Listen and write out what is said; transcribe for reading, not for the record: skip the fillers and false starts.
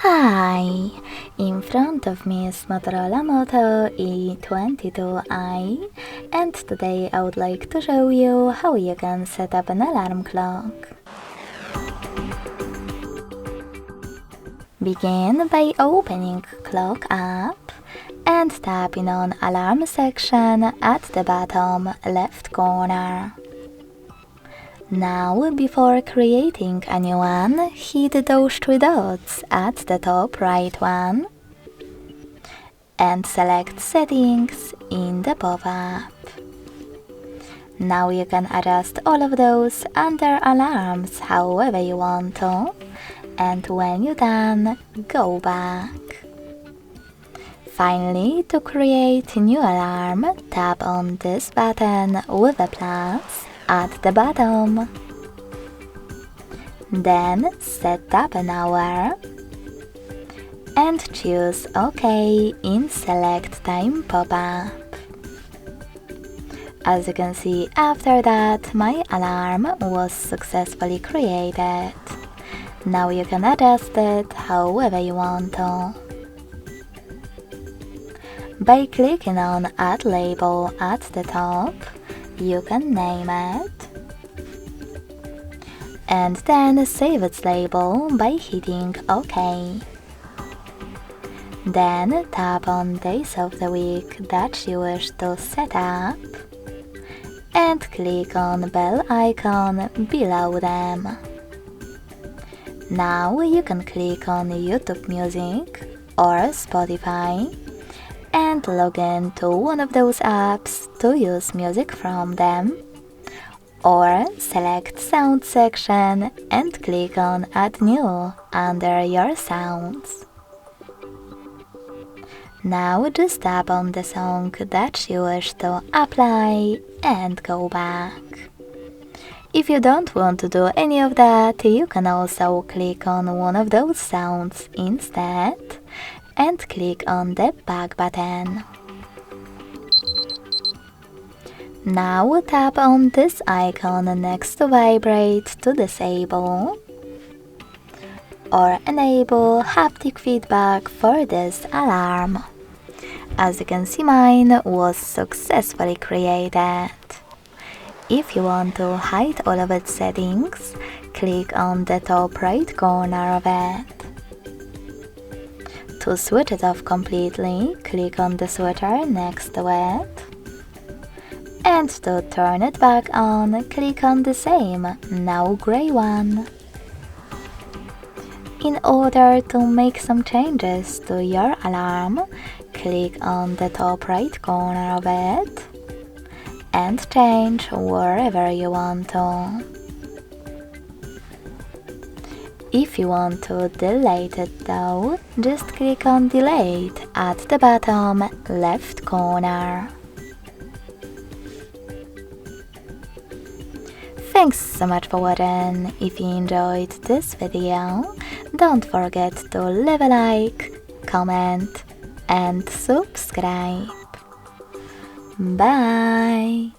Hi! In front of me is Motorola Moto E22i, and today I would like to show you how you can set up an alarm clock. Begin by opening Clock app and tapping on Alarm section at the bottom left corner. Now, before creating a new one, hit those three dots at the top right one and select Settings in the pop-up. Now you can adjust all of those under Alarms however you want to, and when you're done, go back. Finally, to create a new alarm, tap on this button with a plus at the bottom. Then set up an hour and choose OK in Select Time pop-up. As you can see, after that my alarm was successfully created. Now you can adjust it however you want to. By clicking on Add Label at the top, you can name it and then save its label by hitting OK. Then tap on Days of the Week that you wish to set up and click on bell icon below them. Now you can click on YouTube Music or Spotify and log in to one of those apps to use music from them, or select Sound section and click on Add New under your sounds. Now just tap on the song that you wish to apply and go back. If you don't want to do any of that, you can also click on one of those sounds instead and click on the back button. Now tap on this icon next to Vibrate to disable or enable haptic feedback for this alarm. As you can see, mine was successfully created. If you want to hide all of its settings, click on the top right corner of it. To switch it off completely, click on the switcher next to it. And to turn it back on, click on the same, now grey one. In order to make some changes to your alarm, click on the top right corner of it and change wherever you want to. If you want to delete it though, just click on Delete at the bottom left corner. Thanks so much for watching. If you enjoyed this video, don't forget to leave a like, comment and subscribe. Bye!